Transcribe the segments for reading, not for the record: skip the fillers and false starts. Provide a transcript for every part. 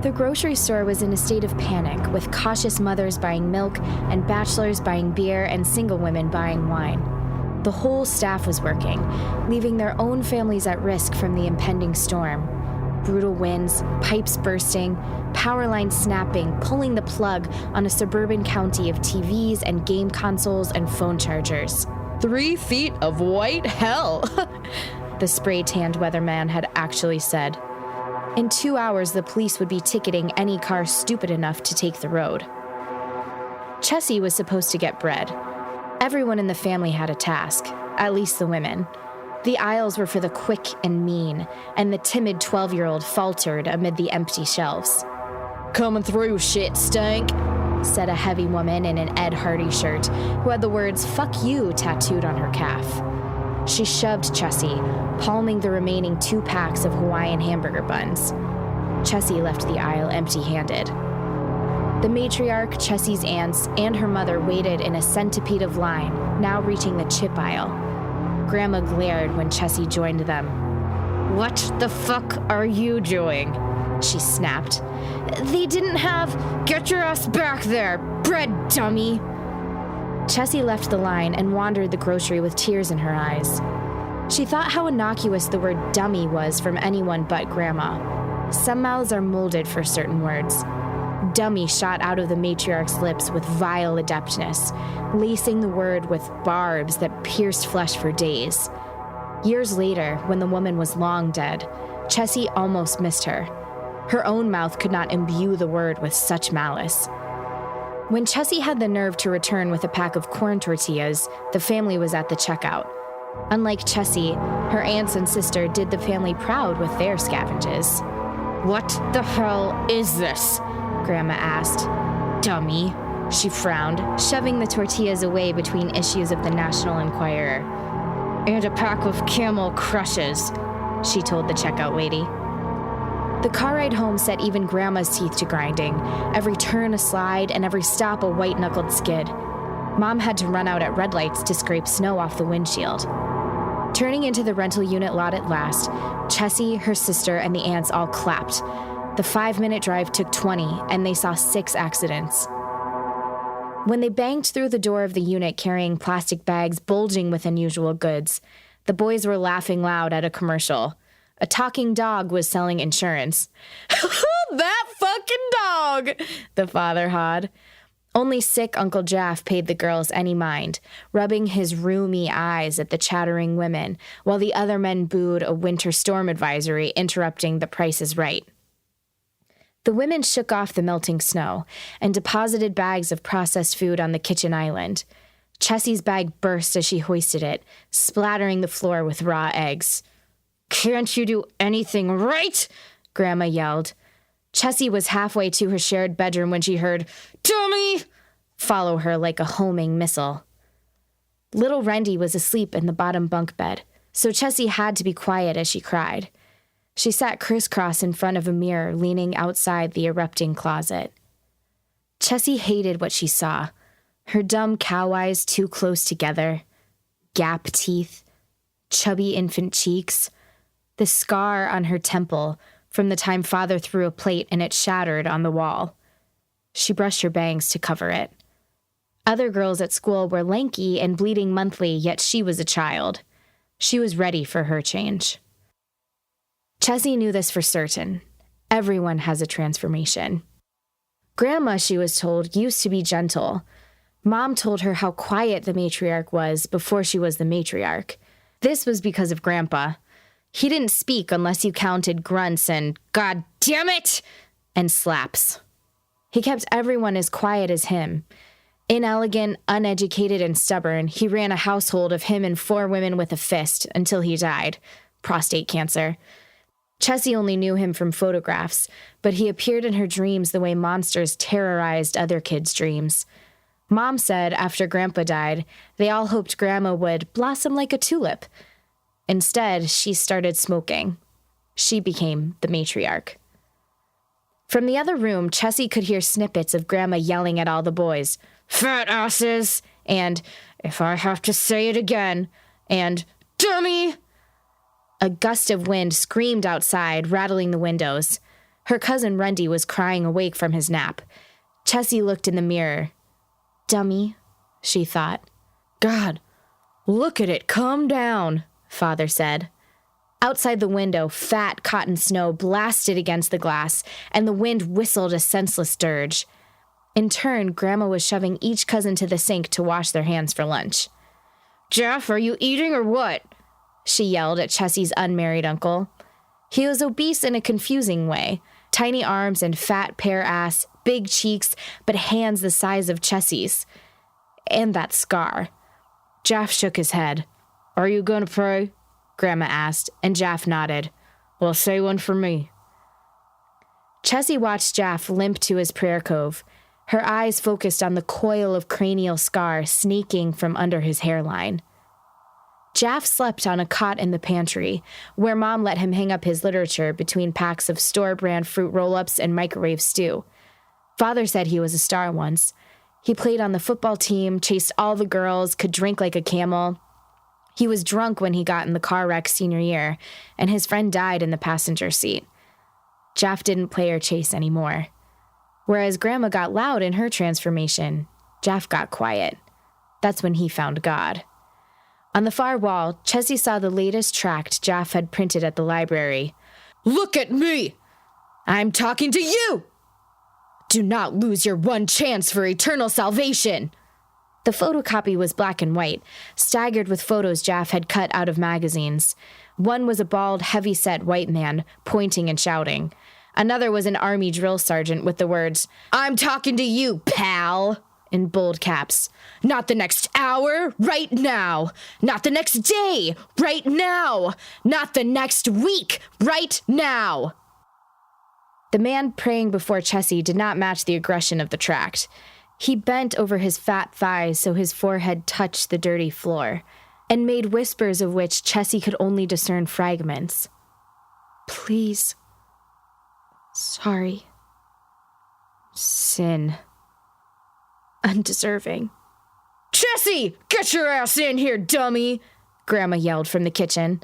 The grocery store was in a state of panic, with cautious mothers buying milk and bachelors buying beer and single women buying wine. The whole staff was working, leaving their own families at risk from the impending storm. Brutal winds, pipes bursting, power lines snapping, pulling the plug on a suburban county of TVs and game consoles and phone chargers. 3 feet of white hell, the spray-tanned weatherman had actually said. In 2 hours, the police would be ticketing any car stupid enough to take the road. Chessie was supposed to get bread. Everyone in the family had a task, at least the women. The aisles were for the quick and mean, and the timid 12-year-old faltered amid the empty shelves. "Coming through, shit stank," said a heavy woman in an Ed Hardy shirt who had the words "fuck you" tattooed on her calf. She shoved Chessie, palming the remaining 2 packs of Hawaiian hamburger buns. Chessie left the aisle empty-handed. The matriarch, Chessie's aunts, and her mother waited in a centipede of line, now reaching the chip aisle. Grandma glared when Chessie joined them. "What the fuck are you doing?" she snapped. "They didn't have—" "Get your ass back there, bread dummy!" Chessie left the line and wandered the grocery with tears in her eyes. She thought how innocuous the word dummy was from anyone but Grandma. Some mouths are molded for certain words. Dummy shot out of the matriarch's lips with vile adeptness, lacing the word with barbs that pierced flesh for days. Years later, when the woman was long dead, Chessie almost missed her. Her own mouth could not imbue the word with such malice. When Chessie had the nerve to return with a pack of corn tortillas, the family was at the checkout. Unlike Chessie, her aunts and sister did the family proud with their scavenges. "What the hell is this?" Grandma asked. "Dummy," she frowned, shoving the tortillas away between issues of the National Enquirer. "And a pack of Camel Crushes," she told the checkout lady. The car ride home set even Grandma's teeth to grinding, every turn a slide and every stop a white-knuckled skid. Mom had to run out at red lights to scrape snow off the windshield. Turning into the rental unit lot at last, Chessie, her sister, and the aunts all clapped. The 5-minute drive took 20, and they saw 6 accidents. When they banged through the door of the unit carrying plastic bags bulging with unusual goods, the boys were laughing loud at a commercial. A talking dog was selling insurance. "That fucking dog!" the father hawed. Only sick Uncle Jaff paid the girls any mind, rubbing his rheumy eyes at the chattering women, while the other men booed a winter storm advisory interrupting The Price is Right. The women shook off the melting snow and deposited bags of processed food on the kitchen island. Chessie's bag burst as she hoisted it, splattering the floor with raw eggs. "Can't you do anything right?" Grandma yelled. Chessie was halfway to her shared bedroom when she heard, "Dummy!" follow her like a homing missile. Little Rendy was asleep in the bottom bunk bed, so Chessie had to be quiet as she cried. She sat crisscross in front of a mirror, leaning outside the erupting closet. Chessie hated what she saw. Her dumb cow eyes too close together, gap teeth, chubby infant cheeks, the scar on her temple from the time Father threw a plate and it shattered on the wall. She brushed her bangs to cover it. Other girls at school were lanky and bleeding monthly, yet she was a child. She was ready for her change. Chessie knew this for certain. Everyone has a transformation. Grandma, she was told, used to be gentle. Mom told her how quiet the matriarch was before she was the matriarch. This was because of Grandpa. He didn't speak unless you counted grunts and "God damn it!" and slaps. He kept everyone as quiet as him. Inelegant, uneducated, and stubborn, he ran a household of him and 4 women with a fist until he died. Prostate cancer. Chessie only knew him from photographs, but he appeared in her dreams the way monsters terrorized other kids' dreams. Mom said after Grandpa died, they all hoped Grandma would blossom like a tulip. Instead, she started smoking. She became the matriarch. From the other room, Chessie could hear snippets of Grandma yelling at all the boys, "Fat asses!" and "If I have to say it again," and "Dummy!" A gust of wind screamed outside, rattling the windows. Her cousin Rundy was crying awake from his nap. Chessie looked in the mirror. Dummy, she thought. God, look at it come down, Father said. Outside the window, fat cotton snow blasted against the glass, and the wind whistled a senseless dirge. In turn, Grandma was shoving each cousin to the sink to wash their hands for lunch. Jeff, are you eating or what? She yelled at Chessie's unmarried uncle. He was obese in a confusing way. Tiny arms and fat pear ass, big cheeks, but hands the size of Chessie's. And that scar. Jeff shook his head. Are you going to pray? Grandma asked, and Jeff nodded. Well, say one for me. Chessie watched Jeff limp to his prayer cove, her eyes focused on the coil of cranial scar snaking from under his hairline. Jeff slept on a cot in the pantry, where Mom let him hang up his literature between packs of store-brand fruit roll-ups and microwave stew. Father said he was a star once. He played on the football team, chased all the girls, could drink like a camel. He was drunk when he got in the car wreck senior year, and his friend died in the passenger seat. Jeff didn't play or chase anymore. Whereas Grandma got loud in her transformation, Jeff got quiet. That's when he found God. On the far wall, Chessie saw the latest tract Jeff had printed at the library. Look at me! I'm talking to you! Do not lose your one chance for eternal salvation! The photocopy was black and white, staggered with photos Jeff had cut out of magazines. One was a bald, heavy-set white man, pointing and shouting. Another was an army drill sergeant with the words, I'm talking to you, pal, in bold caps. Not the next hour, right now. Not the next day, right now. Not the next week, right now. The man praying before Chessie did not match the aggression of the tract. He bent over his fat thighs so his forehead touched the dirty floor, and made whispers of which Chessie could only discern fragments. Please. Sorry. Sin. Undeserving. Chessie, get your ass in here, dummy! Grandma yelled from the kitchen.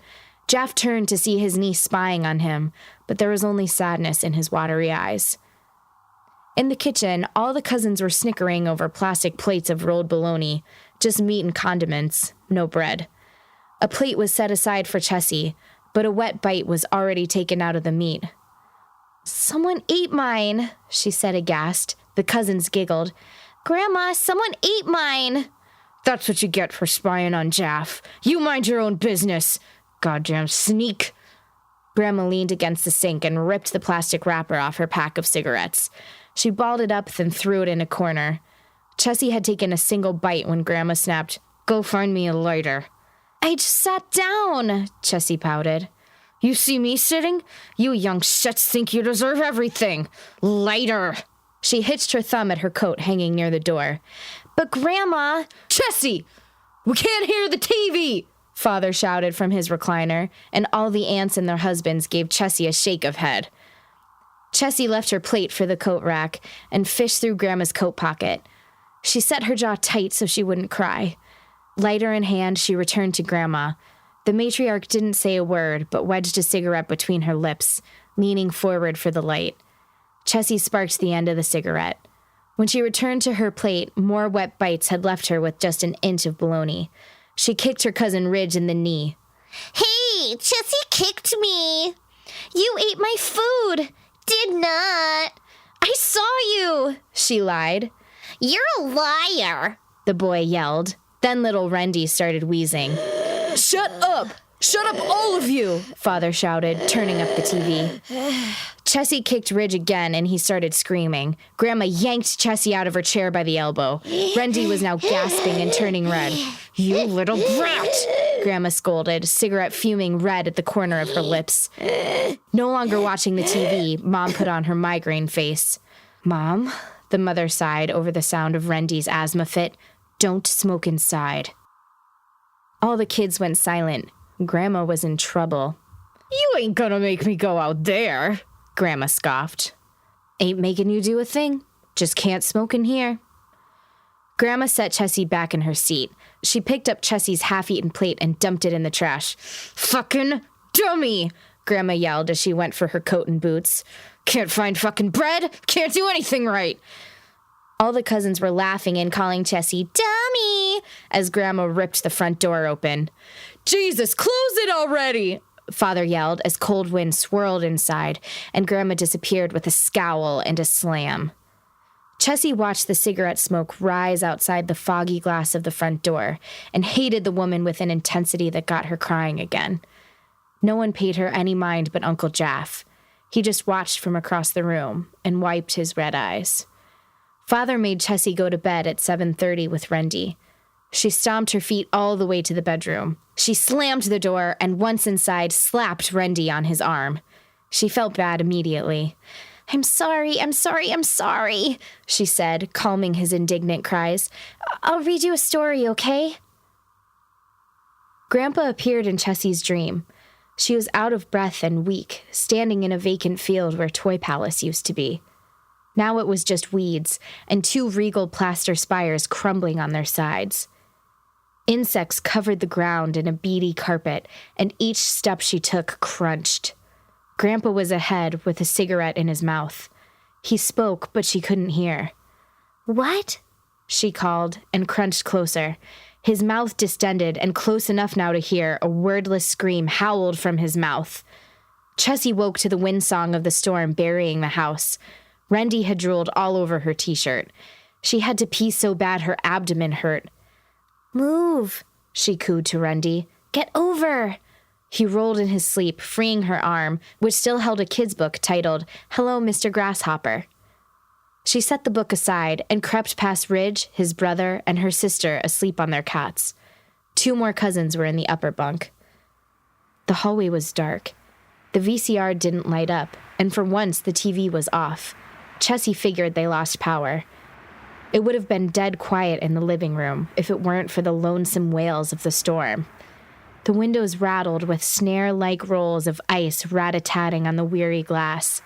Jeff turned to see his niece spying on him, but there was only sadness in his watery eyes. In the kitchen, all the cousins were snickering over plastic plates of rolled bologna, just meat and condiments, no bread. A plate was set aside for Chessie, but a wet bite was already taken out of the meat. Someone ate mine, she said aghast. The cousins giggled. Grandma, someone ate mine. That's what you get for spying on Jeff. You mind your own business. Goddamn sneak. Grandma leaned against the sink and ripped the plastic wrapper off her pack of cigarettes. She balled it up, then threw it in a corner. Chessie had taken a single bite when Grandma snapped, Go find me a lighter. I just sat down, Chessie pouted. You see me sitting? You young shits think you deserve everything. Lighter. She hitched her thumb at her coat hanging near the door. But Grandma... Chessie! We can't hear the TV! Father shouted from his recliner, and all the aunts and their husbands gave Chessie a shake of head. Chessie left her plate for the coat rack and fished through Grandma's coat pocket. She set her jaw tight so she wouldn't cry. Lighter in hand, she returned to Grandma. The matriarch didn't say a word, but wedged a cigarette between her lips, leaning forward for the light. Chessie sparked the end of the cigarette. When she returned to her plate, more wet bites had left her with just an inch of bologna. She kicked her cousin Ridge in the knee. Hey, Chessie kicked me. You ate my food. Did not. I saw you, she lied. You're a liar, the boy yelled. Then little Rendy started wheezing. Shut up! Shut up, all of you! Father shouted, turning up the TV. Chessie kicked Ridge again, and he started screaming. Grandma yanked Chessie out of her chair by the elbow. Rendy was now gasping and turning red. You little brat! Grandma scolded, cigarette fuming red at the corner of her lips. No longer watching the TV, Mom put on her migraine face. Mom, the mother sighed over the sound of Rendy's asthma fit. Don't smoke inside. All the kids went silent. Grandma was in trouble. You ain't gonna make me go out there, Grandma scoffed. Ain't making you do a thing. Just can't smoke in here. Grandma set Chessie back in her seat. She picked up Chessie's half-eaten plate and dumped it in the trash. Fucking dummy, Grandma yelled as she went for her coat and boots. Can't find fucking bread. Can't do anything right. All the cousins were laughing and calling Chessie dummy as Grandma ripped the front door open. Jesus, close it already, Father yelled as cold wind swirled inside, and Grandma disappeared with a scowl and a slam. Chessie watched the cigarette smoke rise outside the foggy glass of the front door and hated the woman with an intensity that got her crying again. No one paid her any mind but Uncle Jaff. He just watched from across the room and wiped his red eyes. Father made Chessie go to bed at 7:30 with Rendy. She stomped her feet all the way to the bedroom. She slammed the door and once inside slapped Rendy on his arm. She felt bad immediately. I'm sorry, she said, calming his indignant cries. I'll read you a story, okay? Grandpa appeared in Chessie's dream. She was out of breath and weak, standing in a vacant field where Toy Palace used to be. Now it was just weeds and 2 regal plaster spires crumbling on their sides. Insects covered the ground in a beady carpet, and each step she took crunched. Grandpa was ahead with a cigarette in his mouth. He spoke, but she couldn't hear. What? She called and crunched closer. His mouth distended and close enough now to hear a wordless scream howled from his mouth. Chessie woke to the windsong of the storm burying the house. Rendy had drooled all over her t-shirt. She had to pee so bad her abdomen hurt. Move, she cooed to Rendy. Get over. He rolled in his sleep, freeing her arm, which still held a kid's book titled, Hello, Mr. Grasshopper. She set the book aside and crept past Ridge, his brother, and her sister asleep on their cots. 2 more cousins were in the upper bunk. The hallway was dark. The VCR didn't light up, and for once the TV was off. Chessie figured they lost power. It would have been dead quiet in the living room if it weren't for the lonesome wails of the storm. The windows rattled with snare-like rolls of ice rat-a-tatting on the weary glass.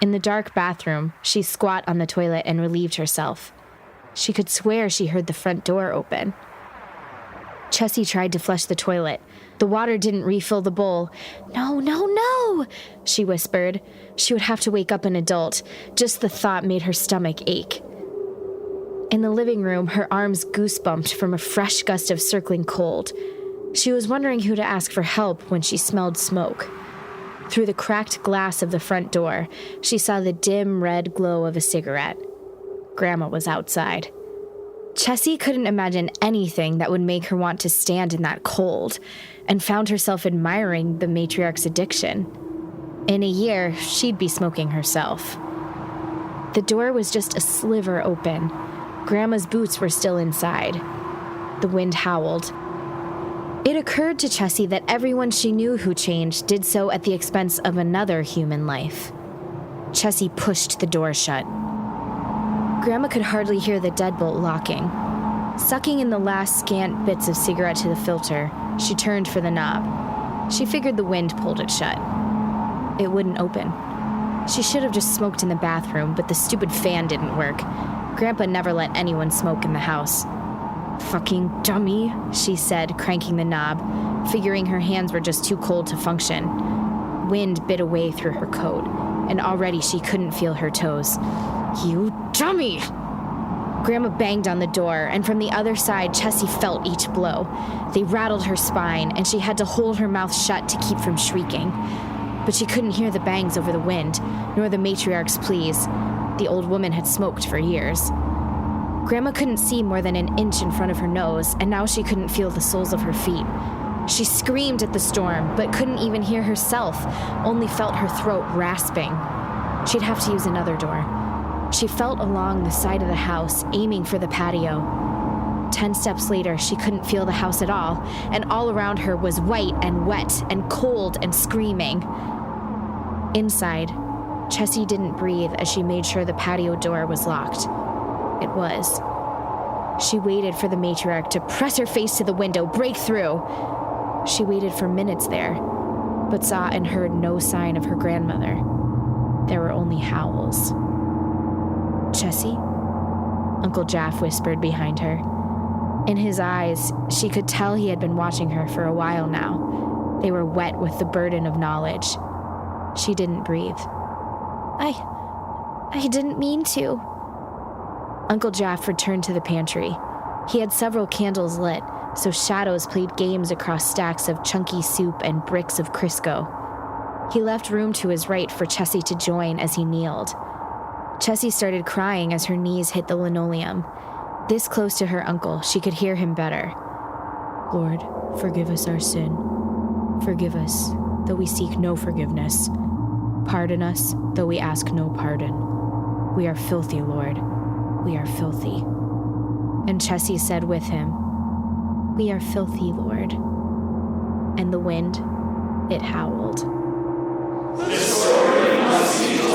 In the dark bathroom, she squat on the toilet and relieved herself. She could swear she heard the front door open. Chessie tried to flush the toilet. The water didn't refill the bowl. No, she whispered. She would have to wake up an adult. Just the thought made her stomach ache. In the living room, her arms goosebumped from a fresh gust of circling cold. She was wondering who to ask for help when she smelled smoke. Through the cracked glass of the front door, she saw the dim red glow of a cigarette. Grandma was outside. Chessie couldn't imagine anything that would make her want to stand in that cold, and found herself admiring the matriarch's addiction. In a year, she'd be smoking herself. The door was just a sliver open. Grandma's boots were still inside. The wind howled. It occurred to Chessie that everyone she knew who changed did so at the expense of another human life. Chessie pushed the door shut. Grandma could hardly hear the deadbolt locking. Sucking in the last scant bits of cigarette to the filter, she turned for the knob. She figured the wind pulled it shut. It wouldn't open. She should have just smoked in the bathroom, but the stupid fan didn't work. Grandpa never let anyone smoke in the house. Fucking dummy, she said, cranking the knob, figuring her hands were just too cold to function. Wind bit away through her coat, and already she couldn't feel her toes. You dummy! Grandma banged on the door, and from the other side, Chessie felt each blow. They rattled her spine, and she had to hold her mouth shut to keep from shrieking. But she couldn't hear the bangs over the wind, nor the matriarch's pleas. The old woman had smoked for years. Grandma couldn't see more than an inch in front of her nose, and now she couldn't feel the soles of her feet. She screamed at the storm, but couldn't even hear herself, only felt her throat rasping. She'd have to use another door. She felt along the side of the house, aiming for the patio. 10 steps later, she couldn't feel the house at all, and all around her was white and wet and cold and screaming. Inside, Chessie didn't breathe as she made sure the patio door was locked. It was. She waited for the matriarch to press her face to the window, break through. She waited for minutes there, but saw and heard no sign of her grandmother. There were only howls. Chessie? Uncle Jaff whispered behind her. In his eyes, she could tell he had been watching her for a while now. They were wet with the burden of knowledge. She didn't breathe. I didn't mean to. Uncle Jaff returned to the pantry. He had several candles lit, so shadows played games across stacks of chunky soup and bricks of Crisco. He left room to his right for Chessie to join as he kneeled. Chessie started crying as her knees hit the linoleum. This close to her uncle, she could hear him better. Lord, forgive us our sin. Forgive us, though we seek no forgiveness. Pardon us, though we ask no pardon. We are filthy, Lord. We are filthy. And Chessie said with him, We are filthy, Lord. And the wind, it howled. This story must be